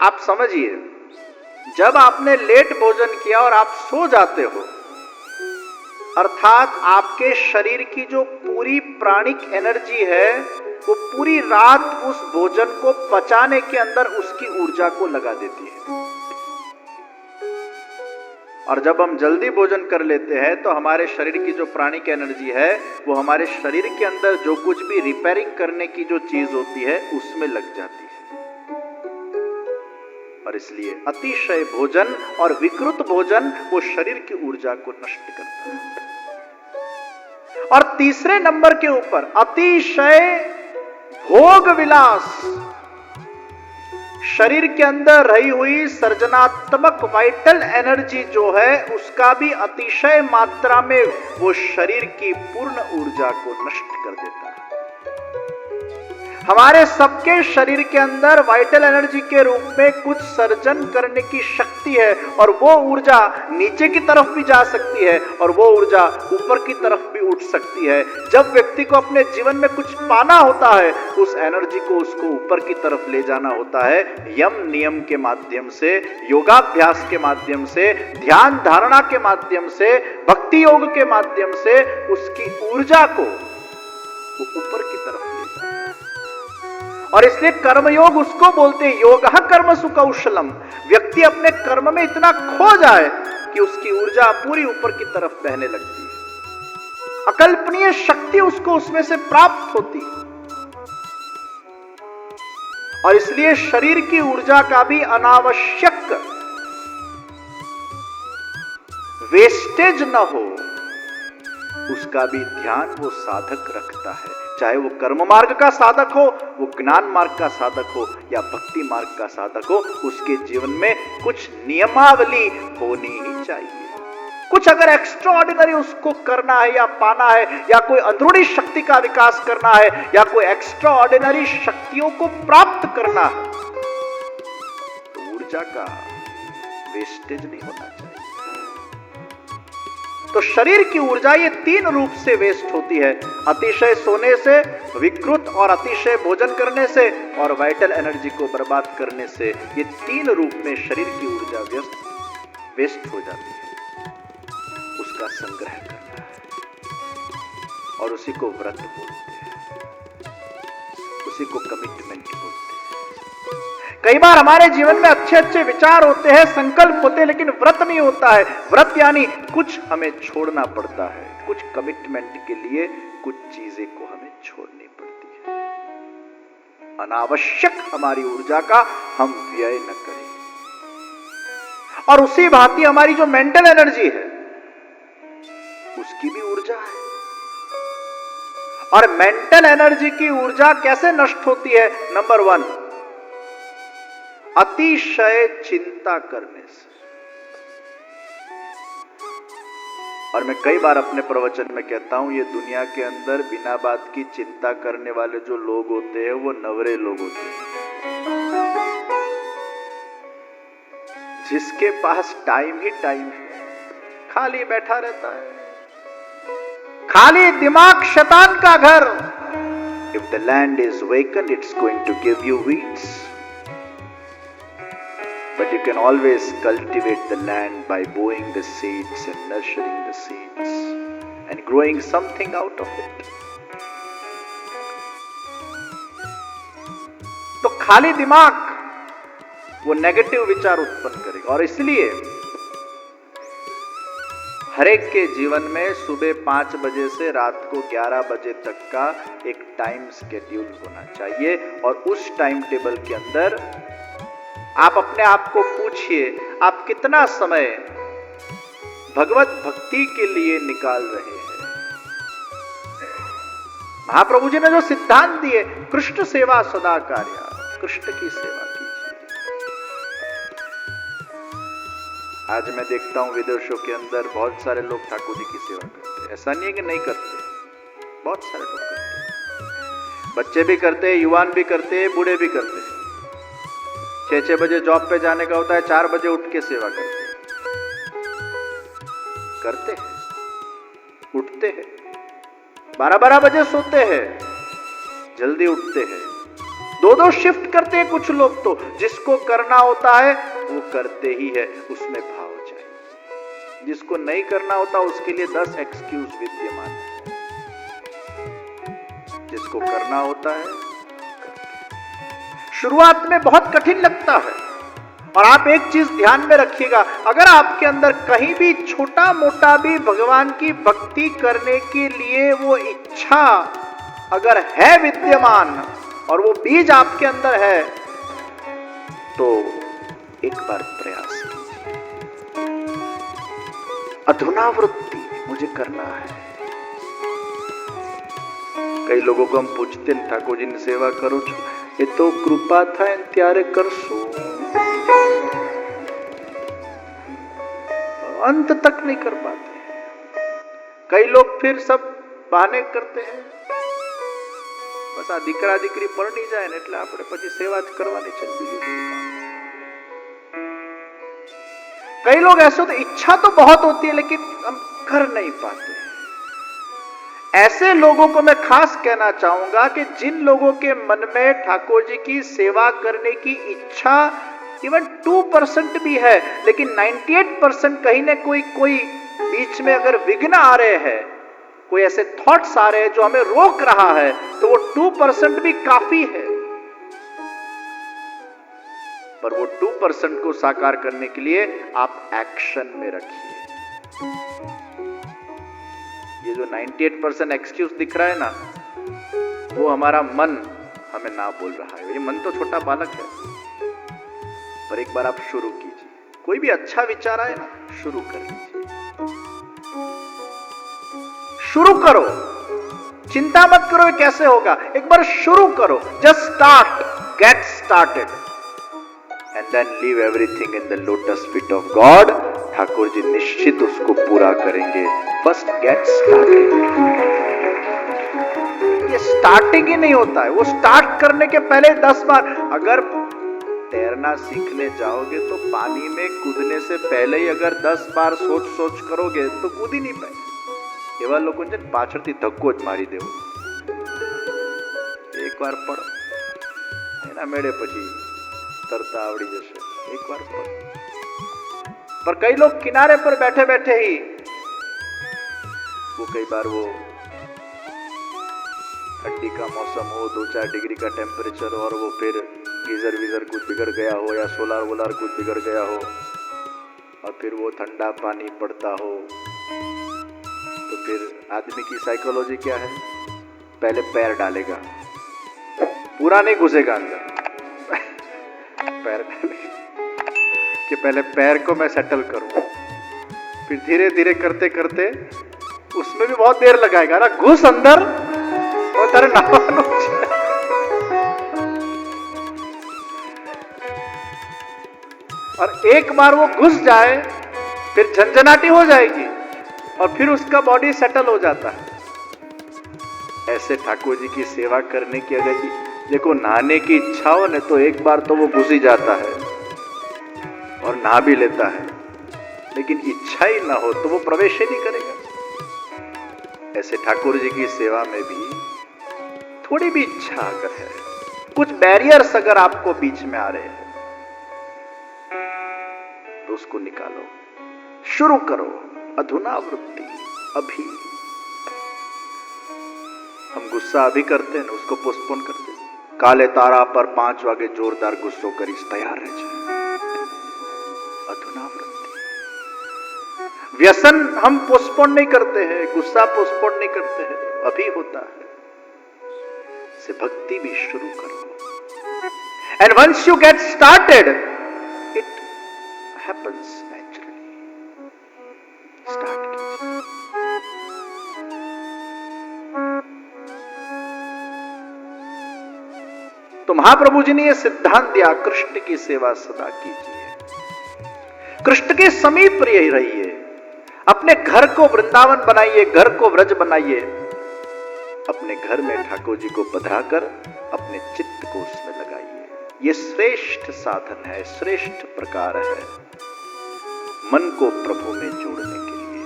आप समझिए, जब आपने लेट भोजन किया और आप सो जाते हो, अर्थात आपके शरीर की जो पूरी प्राणिक एनर्जी है वो पूरी रात उस भोजन को पचाने के अंदर उसकी ऊर्जा को लगा देती है। और जब हम जल्दी भोजन कर लेते हैं तो हमारे शरीर की जो प्राणिक एनर्जी है वो हमारे शरीर के अंदर जो कुछ भी रिपेयरिंग करने की जो चीज होती है उसमें लग जाती है। और इसलिए अतिशय भोजन और विकृत भोजन वो शरीर की ऊर्जा को नष्ट करता है। और तीसरे नंबर के ऊपर अतिशय भोग विलास, शरीर के अंदर रही हुई सर्जनात्मक वाइटल एनर्जी जो है उसका भी अतिशय मात्रा में वो शरीर की पूर्ण ऊर्जा को नष्ट कर देता है। हमारे सबके शरीर के अंदर वाइटल एनर्जी के रूप में कुछ सर्जन करने की शक्ति है और वो ऊर्जा नीचे की तरफ भी जा सकती है और वो ऊर्जा ऊपर की तरफ भी उठ सकती है। जब व्यक्ति को अपने जीवन में कुछ पाना होता है, उस एनर्जी को उसको ऊपर की तरफ ले जाना होता है यम नियम के माध्यम से, योगाभ्यास के माध्यम से, ध्यान धारणा के माध्यम से, भक्ति योग के माध्यम से उसकी ऊर्जा को वो ऊपर की तरफ ले जाता है। और इसलिए कर्मयोग उसको बोलते हैं योगः कर्मसु कौशलम। व्यक्ति अपने कर्म में इतना खो जाए कि उसकी ऊर्जा पूरी ऊपर की तरफ बहने लगती है, अकल्पनीय शक्ति उसको उसमें से प्राप्त होती है। और इसलिए शरीर की ऊर्जा का भी अनावश्यक वेस्टेज न हो, उसका भी ध्यान वो साधक रखता है। चाहे वो कर्म मार्ग का साधक हो, वो ज्ञान मार्ग का साधक हो या भक्ति मार्ग का साधक हो, उसके जीवन में कुछ नियमावली होनी ही चाहिए। कुछ अगर एक्स्ट्रा ऑर्डिनरी उसको करना है या पाना है या कोई अंदरूनी शक्ति का विकास करना है या कोई एक्स्ट्रा ऑर्डिनरी शक्तियों को प्राप्त करना है तो ऊर्जा का वेस्टेज नहीं होना चाहिए। तो शरीर की ऊर्जा ये तीन रूप से वेस्ट होती है, अतिशय सोने से, विकृत और अतिशय भोजन करने से और वाइटल एनर्जी को बर्बाद करने से। ये तीन रूप में शरीर की ऊर्जा वेस्ट हो जाती है। उसका संग्रह करना है और उसी को व्रत बोलते हैं, उसी को कमिटमेंट बोलते हैं। कई बार हमारे जीवन में अच्छे अच्छे विचार होते हैं, संकल्प होते हैं, लेकिन व्रत नहीं होता है। व्रत यानी कुछ हमें छोड़ना पड़ता है, कुछ कमिटमेंट के लिए कुछ चीजें को हमें छोड़नी पड़ती है। अनावश्यक हमारी ऊर्जा का हम व्यय न करें। और उसी भांति हमारी जो मेंटल एनर्जी है उसकी भी ऊर्जा है। और मेंटल एनर्जी की ऊर्जा कैसे नष्ट होती है? नंबर 1, अतिशय चिंता करने से। और मैं कई बार अपने प्रवचन में कहता हूं, ये दुनिया के अंदर बिना बात की चिंता करने वाले जो लोग होते हैं वो नवरे लोग होते हैं। जिसके पास टाइम ही टाइम है, खाली बैठा रहता है, खाली दिमाग शैतान का घर। If the land is vacant, it's going to give you weeds. But you can always cultivate the land by sowing the seeds and nurturing the seeds and growing something out of it. तो खाली दिमाग वो negative विचार उत्पन्न करेगा। और इसलिए हरेक के जीवन में सुबह 5 बजे से रात को 11 बजे तक का एक टाइम स्केड्यूल होना चाहिए। और उस टाइम टेबल के अंदर आप अपने आप को पूछिए, आप कितना समय भगवत भक्ति के लिए निकाल रहे हैं। महाप्रभु जी ने जो सिद्धांत दिए, कृष्ण सेवा सदा कार्या, कृष्ण की सेवा कीजिए। आज मैं देखता हूं विदेशों के अंदर बहुत सारे लोग ठाकुर जी की सेवा करते हैं। ऐसा नहीं है कि नहीं करते, बहुत सारे लोग करते हैं। बच्चे भी करते हैं, युवान भी करते हैं, बूढ़े भी करते हैं। 6 बजे जॉब पे जाने का होता है, 4 बजे उठ के सेवा करते हैं, उठते हैं, 12 बजे सोते हैं, जल्दी उठते हैं, दो दो शिफ्ट करते हैं कुछ लोग, तो जिसको करना होता है वो करते ही है, उसमें भाव चाहिए। जिसको नहीं करना होता उसके लिए 10 एक्सक्यूज विद्यमान है। जिसको करना होता है, शुरुआत में बहुत कठिन लगता है। और आप एक चीज ध्यान में रखिएगा, अगर आपके अंदर कहीं भी छोटा मोटा भी भगवान की भक्ति करने के लिए वो इच्छा अगर है विद्यमान और वो बीज आपके अंदर है, तो एक बार प्रयास कीजिए। अधुनावृत्ति मुझे करना है। कई लोगों को हम पूछते हैं, ठाकुर जी ने सेवा करो छो, ये तो कृपा था त्यारे करसो, अंत तक नहीं कर पाते। कई लोग फिर सब बहाने करते हैं, बस आ दीकरा दीकरी परणी जाए ने એટલે આપણે પછી સેવા જ કરવાની છે। कई लोग ऐसे होते, इच्छा तो बहुत होती है लेकिन हम कर नहीं पाते। ऐसे लोगों को मैं खास कहना चाहूंगा कि जिन लोगों के मन में ठाकुर जी की सेवा करने की इच्छा इवन 2% भी है, लेकिन 98% कहीं ना कोई बीच में अगर विघ्न आ रहे हैं, कोई ऐसे थॉट्स आ रहे हैं जो हमें रोक रहा है, तो वो 2% भी काफी है। पर वो 2% को साकार करने के लिए आप एक्शन में रखिए। ये जो 98% एक्सक्यूज दिख रहा है ना, वो हमारा मन हमें ना बोल रहा है। ये मन तो छोटा बालक है, पर एक बार आप शुरू कीजिए। कोई भी अच्छा विचार आए ना, शुरू कर लीजिए। शुरू करो, चिंता मत करो ये कैसे होगा, एक बार शुरू करो। Just start, get started and then leave everything in the lotus feet of God. Thakur ji निश्चित उसको पूरा करेंगे। First get started. ये स्टार्टिंग ही नहीं होता है, वो स्टार्ट करने के पहले 10 बार, अगर तैरना सीखने जाओगे तो पानी में कूदने से पहले ही अगर 10 बार सोच सोच करोगे तो कूद ही नहीं पाए। एवा लोगों ने पाछळथी धक्को ज मारी देवो, एक बार पढ़ो एना मेळे पछी तरता आवड़ी जशे, एक बार पढ़ो। पर कई लोग किनारे पर बैठे बैठे ही वो कई बार वो ठंडी का मौसम हो, 2-4 डिग्री का टेम्परेचर हो, और वो फिर गीजर वीजर कुछ बिगड़ गया हो या सोलार वोलार कुछ बिगड़ गया हो, और फिर वो ठंडा पानी पड़ता हो, तो फिर आदमी की साइकोलॉजी क्या है, पहले पैर डालेगा, पूरा नहीं घुसेगा अंदर पैर डालेगा कि पहले पैर को मैं सेटल करूं, फिर धीरे धीरे करते करते उसमें भी बहुत देर लगाएगा ना, घुस अंदर और तेरे नाम और एक बार वो घुस जाए फिर झंझनाटी हो जाएगी और फिर उसका बॉडी सेटल हो जाता है। ऐसे ठाकुर जी की सेवा करने की अगर देखो नहाने की इच्छा हो न, तो एक बार तो वो घुस ही जाता है और नहा भी लेता है, लेकिन इच्छा ही ना हो तो वो प्रवेश ही नहीं करेगा। ऐसे ठाकुर जी की सेवा में भी थोड़ी भी इच्छा अगर है, कुछ बैरियर्स अगर आपको बीच में आ रहे हैं, तो उसको निकालो, शुरू करो। अधुनावृत्ति, अभी हम गुस्सा अभी करते हैं, उसको पोस्टपोन करते हैं। काले तारा पर 5 वागे जोरदार गुस्सो करीश, तैयार रह जाए। अधुनावृत्ति, व्यसन हम पोस्टपोन नहीं करते हैं, गुस्सा पोस्टपोन नहीं करते हैं, अभी होता है। से भक्ति भी शुरू करो। And once you get started it happens naturally. Start कीजिए। तो महाप्रभु जी ने यह सिद्धांत दिया, कृष्ण की सेवा सदा कीजिए, कृष्ण के समीप रहिए, अपने घर को वृंदावन बनाइए, घर को व्रज बनाइए, अपने घर में ठाकुर जी को पधराकर अपने चित्त को उसमें लगाइए। यह श्रेष्ठ साधन है, श्रेष्ठ प्रकार है मन को प्रभु में जोड़ने के लिए।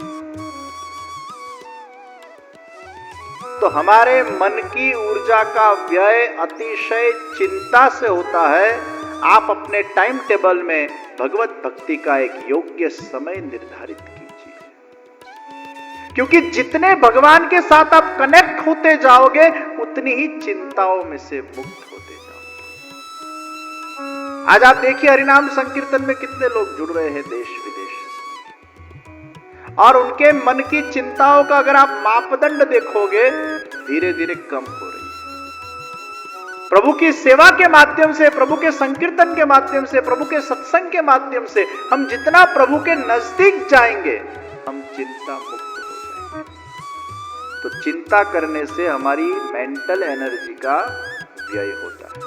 तो हमारे मन की ऊर्जा का व्यय अतिशय चिंता से होता है। आप अपने टाइम टेबल में भगवत भक्ति का एक योग्य समय निर्धारित कीजिए, क्योंकि जितने भगवान के साथ आप कनेक्ट होते जाओगे उतनी ही चिंताओं में से मुक्त होते जाओगे। आज आप देखिए हरिनाम संकीर्तन में कितने लोग जुड़ रहे हैं देश विदेश, और उनके मन की चिंताओं का अगर आप मापदंड देखोगे धीरे धीरे कम हो रही है। प्रभु की सेवा के माध्यम से, प्रभु के संकीर्तन के माध्यम से, प्रभु के सत्संग के माध्यम से हम जितना प्रभु के नजदीक जाएंगे हम चिंता मुक्त हो जाएंगे। तो चिंता करने से हमारी मेंटल एनर्जी का व्यय होता है।